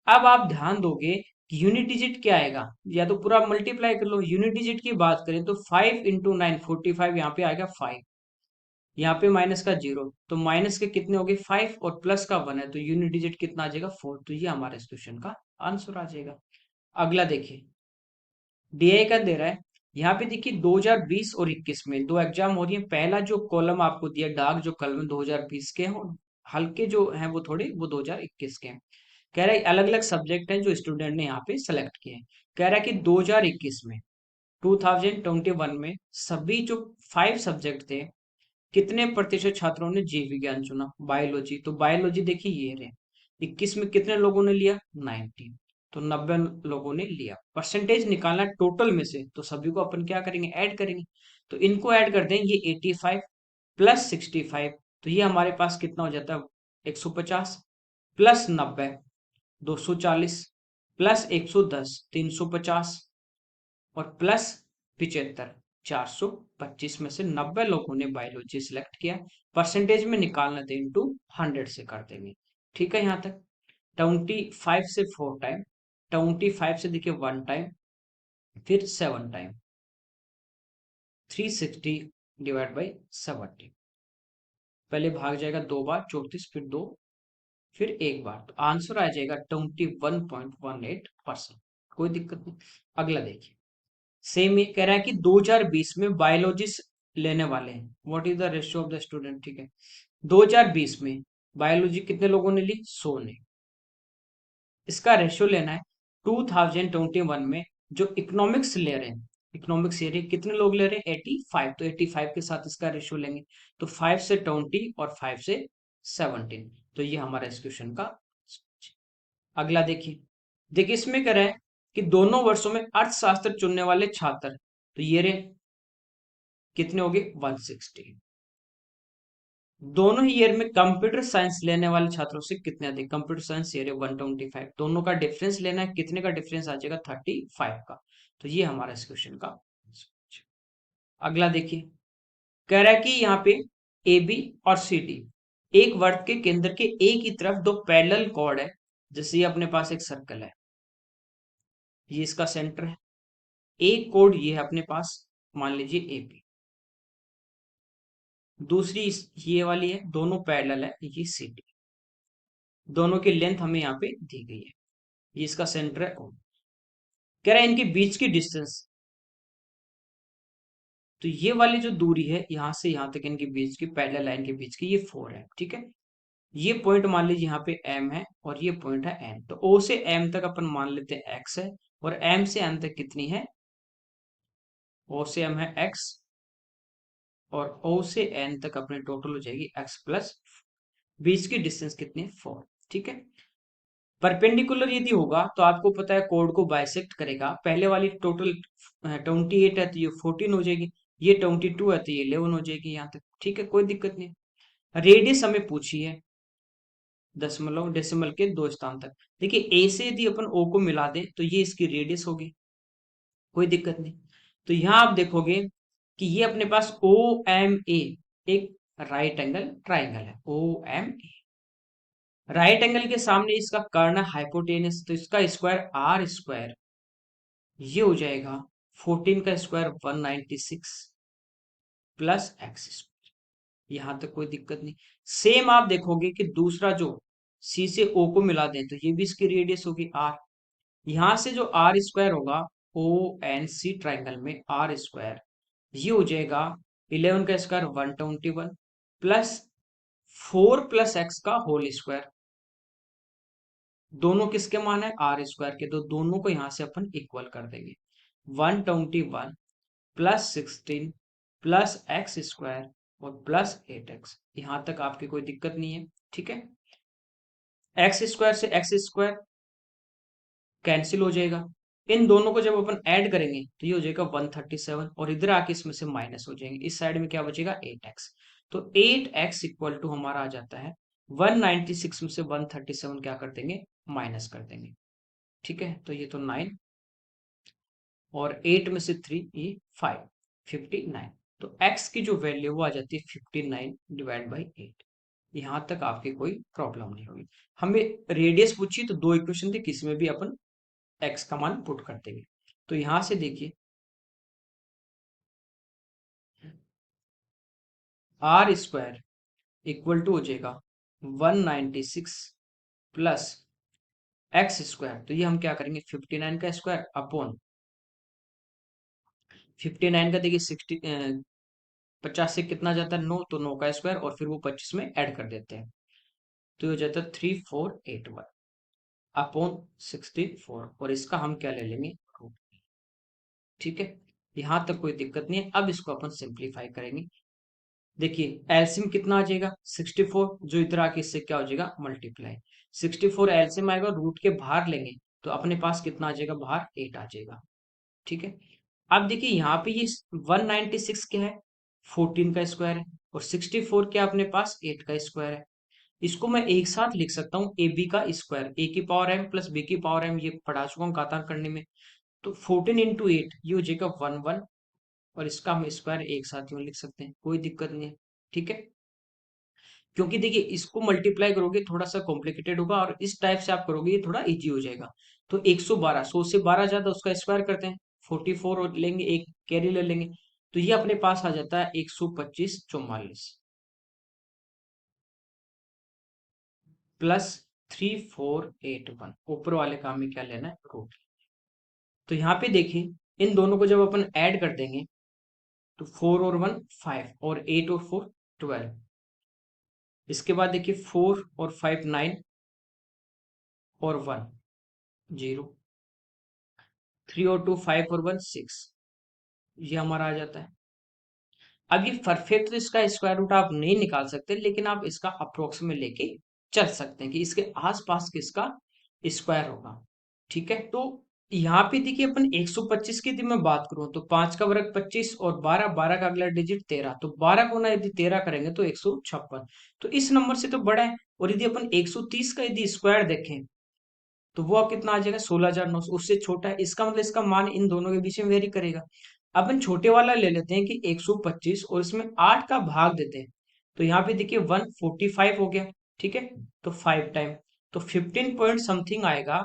अब आप ध्यान दोगे कि यूनिट डिजिट क्या आएगा, या तो पूरा मल्टीप्लाई कर लो। यूनिट डिजिट की बात करें तो 5 इंटू 9 45, यहाँ पे आएगा 5, यहाँ पे माइनस का 0 तो माइनस के कितने हो गए? 5 और प्लस का 1 है तो यूनिट डिजिट कितना आ जाएगा? 4। तो ये हमारे इस क्वेश्चन का आंसर आ जाएगा। अगला देखिए, डीआई का दे रहा है। यहाँ पे देखिए 2020 और 21 में दो एग्जाम हो रही है। पहला जो कॉलम आपको दिया डार्क जो कलम 2020 के हैं और हल्के जो हैं वो थोड़े वो 2021 के हैं। कह रहा है अलग अलग सब्जेक्ट हैं जो स्टूडेंट ने यहाँ पे सेलेक्ट किए हैं। कह रहा है कि 2021 में 2021 में सभी जो 5 सब्जेक्ट थे कितने प्रतिशत छात्रों ने जीव विज्ञान चुना? बायोलॉजी। तो बायोलॉजी देखिए ये रहे। 21 में कितने लोगों ने लिया? 19। तो 90 लोगों ने लिया। परसेंटेज निकालना टोटल में से, तो सभी को अपन क्या करेंगे? ऐड करेंगे। तो इनको ऐड कर देंगे, ये 85 प्लस 65 तो ये हमारे पास कितना हो जाता है? 150 प्लस 90 240 प्लस 110 350 और प्लस 75 400 25 में से 90 लोगों ने बायोलॉजी सिलेक्ट किया, परसेंटेज में निकालना थे इंटू 100 से कर देंगे। ठीक है, यहाँ तक 25 से 4 टाइम, 25 से देखिए 1 टाइम, फिर 7 टाइम, 360 डिवाइड बाई 70। पहले भाग जाएगा 2 बार 34, फिर 2, फिर 1 बार, तो आंसर आ जाएगा 21.18%। कोई दिक्कत नहीं। अगला देखिए, सेम ये कह रहा है कि 2020 में बायोलॉजिस्ट लेने वाले हैं, what is the ratio of the student. ठीक है, 2020 में बायोलॉजी कितने लोगों ने ली, 100 ने। इसका रेशियो लेना है 2021 में जो इकोनॉमिक्स ले रहे हैं, इकोनॉमिक्स ले रहे हैं, कितने लोग ले रहे हैं, 85, तो 85 के साथ इसका रेशियो लेंगे, तो 5 से 20 और 5 से 17, तो ये हमारा इस क्वेश्चन का। अगला देखिए, देखिए इसमें कह रहा है कि दोनों वर्षों में अर्थशास्त्र चुनने वाले छात्र, तो ये रहे कितने हो गए, 160। दोनों ही ईयर में कंप्यूटर साइंस लेने वाले छात्रों से कितने अधिक, कंप्यूटर साइंस ये रहे 125, दोनों का डिफरेंस लेना है, कितने का डिफरेंस आ जाएगा, 35 का। तो ये हमारा इस क्वेश्चन का। अगला देखिए, कह रहा है कि यहाँ पे ए बी और सी डी एक वर्ग के केंद्र के एक ही तरफ दो पैरेलल कॉर्ड है, जैसे ये अपने पास एक सर्कल है, ये इसका सेंटर है, एक कोड ये है अपने पास, मान लीजिए ए बी, दूसरी ये वाली है, दोनों पैरेलल है, ये सी डी, दोनों की लेंथ हमें यहाँ पे दी गई है, ये इसका सेंटर है O। कह रहा है इनके बीच की डिस्टेंस, तो ये वाली जो दूरी है यहां से यहां तक इनके बीच की पैरेलल लाइन के बीच की, ये 4 है। ठीक है, ये पॉइंट मान लीजिए यहाँ पे M है और ये पॉइंट है N, तो O से M तक अपन मान लेते हैं X है, और M से N तक कितनी है, O से M है X, और O से N तक अपने टोटल हो जाएगी X प्लस, बीच की डिस्टेंस कितनी है, 4। ठीक है, परपेंडिकुलर यदि होगा तो आपको पता है कोड को बाइसेक्ट करेगा, पहले वाली टोटल 28 है तो ये 14 हो जाएगी, ये 22 है तो ये 11 हो जाएगी यहाँ तक। ठीक है, कोई दिक्कत नहीं। रेडियस हमें पूछी है दशमलव डेसिमल के 2 स्थान तक, देखिए ए से यदि अपन ओ को मिला दें तो ये इसकी रेडियस होगी, कोई दिक्कत नहीं। तो यहाँ आप देखोगे कि ये अपने पास ओ एम ए एक राइट एंगल ट्राइंगल है, O M A, right angle के सामने इसका कर्ण है हाइपोटेनस, तो इसका स्क्वायर आर स्क्वायर, ये हो जाएगा 14 का स्क्वायर 196 प्लस एक्स स्क्वायर, यहां तक कोई दिक्कत नहीं। सेम आप देखोगे कि दूसरा जो सी से ओ को मिला दें तो ये भी इसकी रेडियस होगी आर, यहां से जो आर स्क्वायर होगा ओ एन सी ट्राइंगल में आर स्क्वायर, ये हो जाएगा 11 का स्क्वायर 121 प्लस 4 प्लस एक्स का होल स्क्वायर, दोनों किसके मान है, आर स्क्वायर के, तो दोनों को यहां से अपन इक्वल कर देंगे, 121 प्लस 16 प्लस एक्स स्क्वायर और प्लस 8x, यहां तक आपकी कोई दिक्कत नहीं है। ठीक है, एक्स स्क्वायर से एक्स स्क्वायर कैंसिल हो जाएगा, इन दोनों को जब अपन ऐड करेंगे तो ये हो जाएगा 137, और इधर आके इसमें से माइनस हो जाएंगे, इस साइड में क्या बचेगा 8x, तो 8x इक्वल टू हमारा आ जाता है 196 में से 137 क्या कर देंगे, माइनस कर देंगे। ठीक है, तो ये तो 9 और 8 में से 3 ये 5, 59, तो x की जो वैल्यू वो आ जाती है 59 डिवाइड बाई 8। यहां तक आपकी कोई प्रॉब्लम नहीं होगी। हमें रेडियस पूछी तो दो इक्वेशन थी, किसी में भी अपन x का मान पुट कर देंगे। तो यहां से देखिए आर स्क्वायर इक्वल टू हो जाएगा 196 प्लस एक्स स्क्वायर, तो ये हम क्या करेंगे 59 का स्क्वायर अपॉन 59 का, देखिए 50 से कितना जाता है 9, तो 9 का स्क्वायर और फिर वो 25 में ऐड कर देते हैं, तो ये हो जाता है 3481 अपॉन 64, और इसका हम क्या ले लेंगे रूट। ठीक है, यहां तक कोई दिक्कत नहीं है। अब इसको अपन सिंप्लीफाई करेंगे, देखिए एलसीएम कितना आ जाएगा 64, जो इधर आके इससे क्या हो जाएगा मल्टीप्लाई, 64 एलसीएम आएगा, रूट के बाहर लेंगे तो अपने पास कितना आ जाएगा, बाहर 8 आ जाएगा। ठीक है, अब देखिए यहाँ पे ये 196 क्या है, 14 का स्क्वायर है, और 64 क्या अपने पास 8 का स्क्वायर है। इसको मैं एक साथ लिख सकता हूँ ए बी का स्क्वायर, ए की पावर एम प्लस बी की पावर एम, ये पढ़ा चुका हूँ घातांक करने में, तो 14 इंटू 8 ये हो जाएगा 11 और इसका हम स्क्वायर एक साथ यूं लिख सकते हैं, कोई दिक्कत नहीं है। ठीक है, क्योंकि देखिए इसको मल्टीप्लाई करोगे थोड़ा सा कॉम्प्लिकेटेड होगा, और इस टाइप से आप करोगे ये थोड़ा इजी हो जाएगा। तो 112, 100 से 12 ज्यादा उसका स्क्वायर करते हैं, 44 और लेंगे, एक कैरी ले लेंगे, तो ये अपने पास आ जाता है 125 44 प्लस 3481। ऊपर वाले काम में क्या लेना है, रूट। तो यहाँ पे देखिए इन दोनों को जब अपन ऐड कर देंगे तो 4 और 1 5, और 8 और 4 12। इसके बाद देखिए 4 और 5 9, और 1 0, 3 और 2 5 और 1 6, ये हमारा आ जाता है। अब ये परफेक्ट तो इसका स्क्वायर रूट आप नहीं निकाल सकते, लेकिन आप इसका अप्रोक्सीमेट लेके चल सकते हैं कि इसके आसपास किसका स्क्वायर होगा। ठीक है, तो यहाँ पे देखिए अपन 125 की यदि मैं बात करूं तो 5 का वर्ग 25, और 12, 12 का अगला डिजिट 13, तो 12 को ना यदि 13 करेंगे तो 156, तो इस नंबर से तो बड़ा है। और यदि अपन 130 का यदि स्क्वायर देखें तो वो अब कितना आ जाएगा, 16,900, उससे छोटा है। इसका मतलब इसका मान इन दोनों के बीच में वेरी करेगा। अपन छोटे वाला ले लेते हैं कि 125, और इसमें 8 का भाग देते हैं, तो यहाँ पे देखिए 145 हो गया। ठीक है, तो 5 टाइम, तो 15 पॉइंट समथिंग आएगा।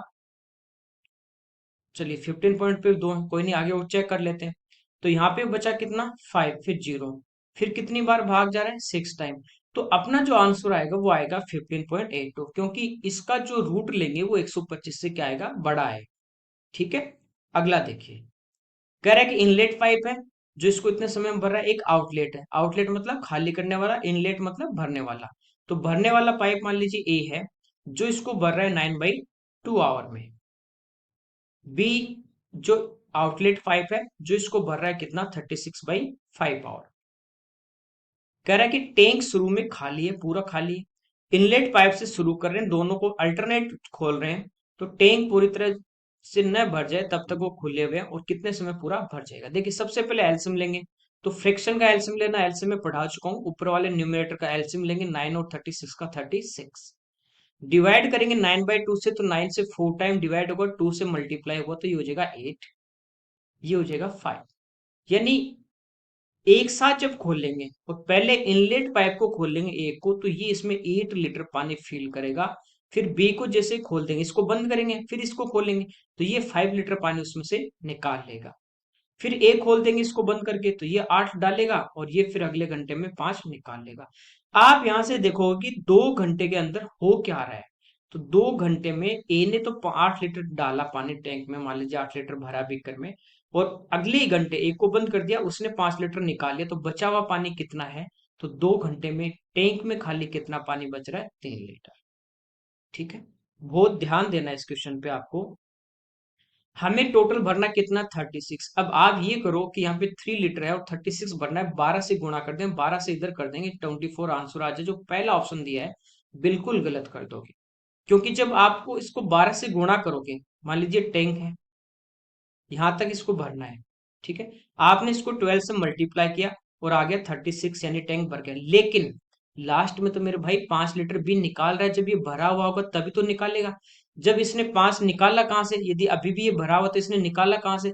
चलिए 15 पॉइंट पे दो, कोई नहीं, आगे वो चेक कर लेते हैं। तो यहाँ पे बचा कितना, 5, फिर 0, फिर कितनी बार भाग जा रहा है, 6 टाइम। तो अपना जो आंसर आएगा वो आएगा 15.82, क्योंकि इसका जो रूट लेंगे वो 125 से क्या आएगा, बड़ा है। ठीक है, अगला देखिए, कह रहा है कि इनलेट पाइप है जो इसको इतने समय में भर रहा है, एक आउटलेट है, आउटलेट मतलब खाली करने वाला, इनलेट मतलब भरने वाला। तो भरने वाला पाइप मान लीजिए ए है, जो इसको भर रहा है 9/2 आवर में। बी जो आउटलेट पाइप है, जो इसको भर रहा है कितना, 36/5 आवर। कह रहा है कि टैंक शुरू में खाली है, पूरा खाली है, इनलेट पाइप से शुरू कर रहे हैं, दोनों को अल्टरनेट खोल रहे हैं, तो टैंक पूरी तरह से न भर जाए तब तक वो खुले हुए हैं, और कितने समय पूरा भर जाएगा। देखिए सबसे पहले एलसीएम लेंगे, तो फ्रैक्शन का एलसीएम लेना, एलसीएम में पढ़ा चुका हूँ, ऊपर वाले न्यूमरेटर का एलसीएम लेंगे, 9 और 36 का 36, डिवाइड करेंगे 9/2 से, तो 9 से 4 टाइम डिवाइड होगा, 2 से मल्टीप्लाई होगा, तो ये हो जाएगा 8, ये हो जाएगा 5। यानी एक साथ जब खोलेंगे और पहले इनलेट पाइप को खोलेंगे एक को, तो ये इसमें 8 लीटर पानी फिल करेगा। फिर बी को जैसे खोल देंगे, इसको बंद करेंगे, फिर इसको खोलेंगे, तो ये 5 लीटर पानी उसमें से निकाल लेगा। फिर ए खोल देंगे इसको बंद करके, तो ये 8 डालेगा, और ये फिर अगले घंटे में 5 निकाल लेगा। आप यहां से देखोगे कि 2 घंटे के अंदर हो क्या रहा है। तो 2 घंटे में ए ने तो 8 लीटर डाला पानी टैंक में, मान लीजिए 8 लीटर भरा बीकर में, और अगले ही घंटे एक को बंद कर दिया, उसने 5 लीटर निकाल लिया, तो बचा हुआ पानी कितना है, तो 2 घंटे में टैंक में खाली कितना पानी बच रहा है, 3 लीटर। ठीक है, बहुत ध्यान देना है इस क्वेश्चन पे आपको। हमें टोटल भरना कितना, 36। अब आप ये करो कि यहाँ पे 3 लीटर है और 36 भरना है, 12 से गुणा कर दें, 12 से इधर कर देंगे, 24 आंसर आ जाए। जो पहला ऑप्शन दिया है बिल्कुल गलत कर दोगे, क्योंकि जब आपको इसको 12 से गुणा करोगे, मान लीजिए टैंक है, यहां तक इसको भरना है। ठीक है, आपने इसको 12 से मल्टीप्लाई किया और आ गया 36, यानी टैंक भर गया। लेकिन लास्ट में तो मेरे भाई 5 लीटर भी निकाल रहा है, जब ये भरा हुआ होगा तभी तो निकालेगा। जब इसने 5 निकाला कहां से, यदि अभी भी ये भरा हुआ तो इसने निकाला कहां से।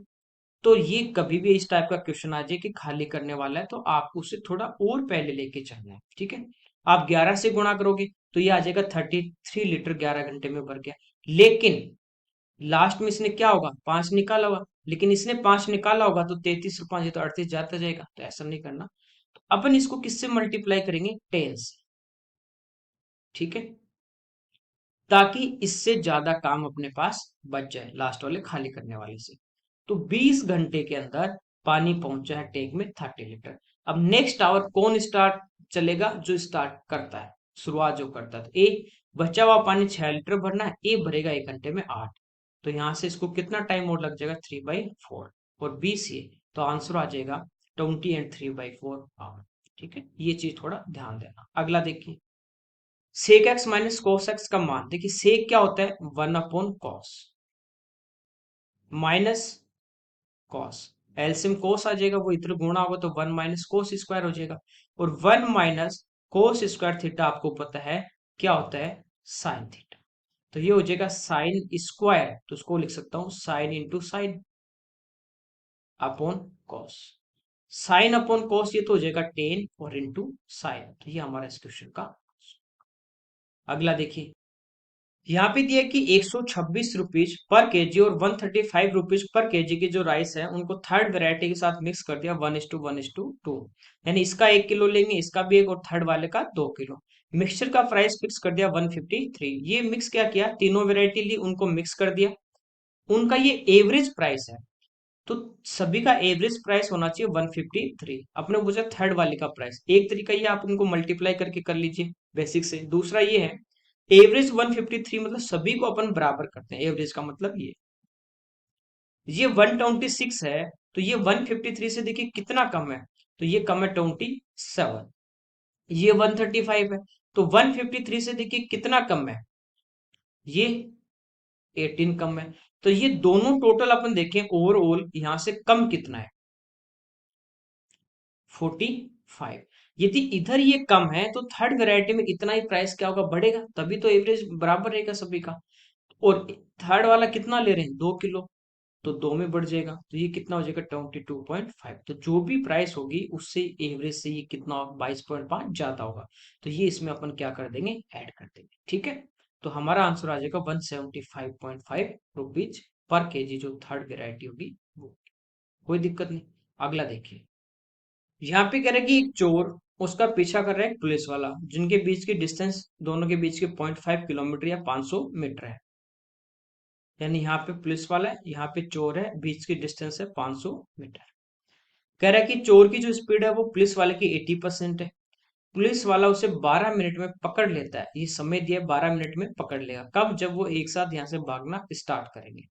तो ये कभी भी इस टाइप का क्वेश्चन आ जाए कि खाली करने वाला है, तो आपको उसे थोड़ा और पहले लेके चलना है। ठीक है, आप 11 से गुणा करोगे तो ये आ जाएगा 33 लीटर, 11 घंटे में भर गया। लेकिन लास्ट में इसने क्या होगा, 5 निकाला होगा, लेकिन इसने 5 निकाला होगा, तो 33 और 5 ये तो 38 जाता जाएगा, तो ऐसा नहीं करना। तो अपन इसको किससे मल्टीप्लाई करेंगे, 10 से। ठीक है, ताकि इससे ज्यादा काम अपने पास बच जाए लास्ट वाले खाली करने वाले से। तो 20 घंटे के अंदर पानी पहुंचा है टैंक में 30 लीटर। अब नेक्स्ट आवर कौन स्टार्ट चलेगा, जो स्टार्ट करता है, शुरुआत जो करता है, तो ए, बचा हुआ पानी 6 लीटर भरना है, ए भरेगा 1 घंटे में 8, तो यहां से इसको कितना टाइम और लग जाएगा, 3/4, और बी सी, तो आंसर आ जाएगा 20 एंड 3/4 आवर। ठीक है, ये चीज थोड़ा ध्यान देना। अगला देखिए, sec X minus cos X का मान, देखिए सेक क्या होता है, 1/कॉस, माइनस कॉस, एलसियम कोस आ जाएगा, वो इधर गुणा होगा तो 1 - cos² हो जाएगा, और 1 - cos² थीटा आपको पता है क्या होता है, साइन थीटा। तो ये हो जाएगा साइन स्क्वायर, तो उसको लिख सकता हूं sine into sine upon cos. Sine upon cos ये तो हो जाएगा टेन और इंटू साइन। तो ये हमारा इस क्वेश्चन का। अगला देखिए, यहाँ पे दिया है कि 126 रुपीज पर केजी और 135 रुपीज पर केजी की जो राइस है उनको थर्ड वेरायटी के साथ मिक्स कर दिया 1:1:2। यानी इसका 1 किलो लेंगे, इसका भी एक, और थर्ड वाले का 2 किलो। मिक्सचर का प्राइस फिक्स कर दिया 153। ये मिक्स क्या किया, तीनों वेरायटी ली, उनको मिक्स कर दिया, उनका ये एवरेज प्राइस है। तो सभी का एवरेज प्राइस होना चाहिए 153। अपने पूछा थर्ड वाले का प्राइस, एक तरीका ये आप उनको मल्टीप्लाई करके कर लीजिए बेसिक से। दूसरा ये है एवरेज 153, मतलब सभी को अपन बराबर करते हैं, एवरेज का मतलब ये 126 है, तो ये 153 से देखिए कितना कम है, तो ये कम है 27। ये 135 है, तो 153 से देखिए कितना कम है, ये 18 कम है। तो ये दोनों टोटल अपन देखें ओवरऑल यहां से कम कितना है, 45। यदि इधर ये कम है तो थर्ड वैरायटी में इतना ही प्राइस क्या होगा, बढ़ेगा, तभी तो एवरेज बराबर रहेगा सभी का। और थर्ड वाला कितना ले रहे हैं, 2 किलो, तो दो में बढ़ जाएगा, तो ये कितना हो जाएगा 22.5। तो जो भी प्राइस होगी उससे एवरेज से ये कितना होगा, 22.5 ज्यादा होगा। तो ये इसमें अपन क्या कर देंगे, ऐड कर देंगे, ठीक है। तो हमारा आंसर आ जाएगा 175.5 पर केजी, जो थर्ड वेरायटी होगी वो। कोई दिक्कत नहीं। अगला देखिए, यहाँ पे कह रहा है कि एक चोर उसका पीछा कर रहा है पुलिस वाला, जिनके बीच की डिस्टेंस दोनों के बीच की 0.5 किलोमीटर या 500 मीटर है। यानी यहाँ पे पुलिस वाला है, यहाँ पे चोर है, बीच की डिस्टेंस है 500 मीटर। कह रहा है कि चोर की जो स्पीड है वो पुलिस वाले की 80% है। पुलिस वाला उसे 12 मिनट में पकड़ लेता है, ये समय दिया 12 मिनट में पकड़ लेगा, कब, जब वो एक साथ यहाँ से भागना स्टार्ट करेंगे।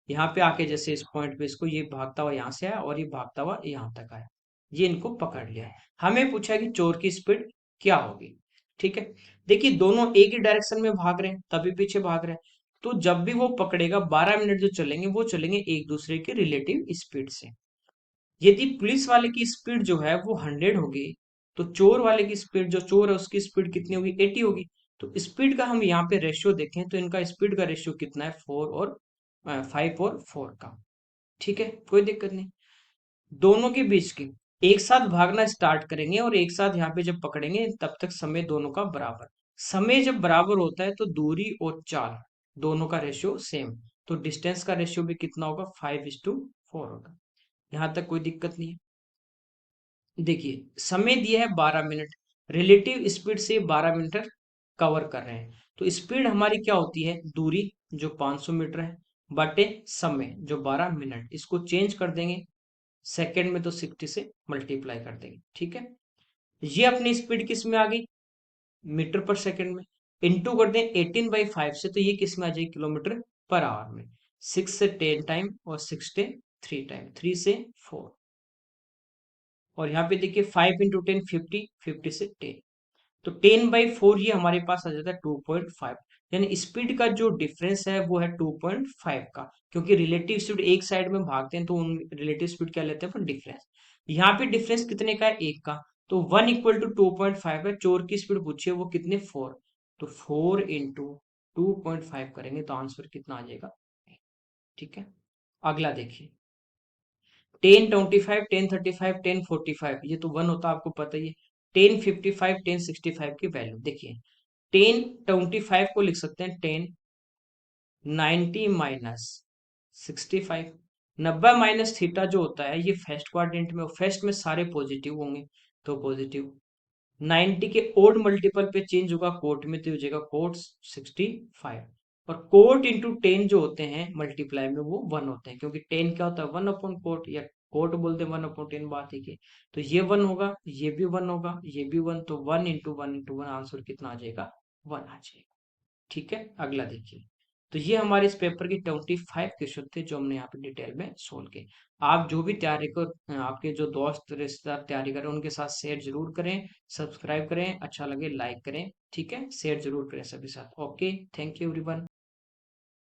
यहाँ पे आके जैसे इस पॉइंट पे इसको, ये भागता हुआ यहाँ से आया और ये भागता हुआ यहाँ तक आया, ये इनको पकड़ लिया है। हमें पूछा कि चोर की स्पीड क्या होगी, ठीक है। देखिए दोनों एक ही डायरेक्शन में भाग रहे हैं, तभी पीछे भाग रहे हैं। तो जब भी वो पकड़ेगा 12 मिनट जो चलेंगे वो चलेंगे एक दूसरे के रिलेटिव स्पीड से। यदि पुलिस वाले की स्पीड जो है वो 100 होगी, तो चोर वाले की स्पीड, जो चोर है उसकी स्पीड कितनी होगी, 80 होगी। तो स्पीड का हम यहाँ पे रेशियो देखें तो इनका स्पीड का रेशियो कितना है, 5 और 4 का, ठीक है। कोई दिक्कत नहीं। दोनों के बीच की एक साथ भागना स्टार्ट करेंगे और एक साथ यहाँ पे जब पकड़ेंगे तब तक समय दोनों का बराबर। समय जब बराबर होता है तो दूरी और चाल दोनों का रेशियो सेम, तो डिस्टेंस का रेशियो भी कितना होगा, 5:4 होगा। यहाँ तक कोई दिक्कत नहीं है। देखिए समय दिया है 12 मिनट, रिलेटिव स्पीड से 12 मिनट कवर कर रहे हैं, तो स्पीड हमारी क्या होती है, दूरी जो 500 मीटर है बटे समय जो 12 मिनट, इसको चेंज कर देंगे सेकंड में, तो 60 से मल्टीप्लाई कर देंगे, ठीक है। ये अपनी स्पीड किस में आ गई, मीटर पर सेकंड में। इंटू कर दें 18/5 से, तो ये किस में आ जाएगी, किलोमीटर पर आवर में। 6 से 10 टाइम और 6 से 3 टाइम, 3 से 4। और यहाँ पे देखिए 5 × 10 50, 50 से 10, तो 10/4 ये हमारे पास आ जाता है 2.5। यानी स्पीड का जो डिफरेंस है वो है 2.5 का, क्योंकि रिलेटिव स्पीड एक साइड में भागते हैं तो उन रिलेटिव स्पीड क्या लेते हैं, डिफरेंस। यहाँ पे डिफरेंस कितने का है, एक का। तो 1 = 2.5 है, चोर की स्पीड पूछिए वो कितने, 4। तो 4 × 2.5 करेंगे तो आंसर कितना आ जाएगा, ठीक है। अगला देखिए, 1025, 1035, 1045, ये तो 1 होता है आपको पता ही है। 1055, 1065 की वैल्यू देखिए, 1025 को लिख सकते हैं 1090 - 65। 90 - थीटा जो होता है ये फर्स्ट क्वाड्रेंट में, फर्स्ट में सारे पॉजिटिव होंगे, तो पॉजिटिव। 90 के ओड मल्टीपल पे चेंज होगा कोट में, तो हो जाएगा कोट 65। और कोट इंटू 10 जो होते हैं मल्टीप्लाई में वो 1 होते हैं, क्योंकि 10 क्या होता है, 1/कोट, या कोट बोलते हैं 1/10, बात है कि। तो ये 1 होगा, ये भी 1 होगा, ये भी 1, तो 1 × 1 × 1 आंसर कितना आ जाएगा, 1 आ जाएगा, ठीक है। अगला देखिए, तो ये हमारे इस पेपर के 25 क्वेश्चन थे जो हमने यहाँ पे डिटेल में सोल्व किए। आप जो भी तैयारी कर, आपके जो दोस्त रिश्तेदार तैयारी करें उनके साथ शेयर जरूर करें, सब्सक्राइब करें, अच्छा लगे लाइक करें, ठीक है, शेयर जरूर करें सभी साथ। Okay, thank you everyone.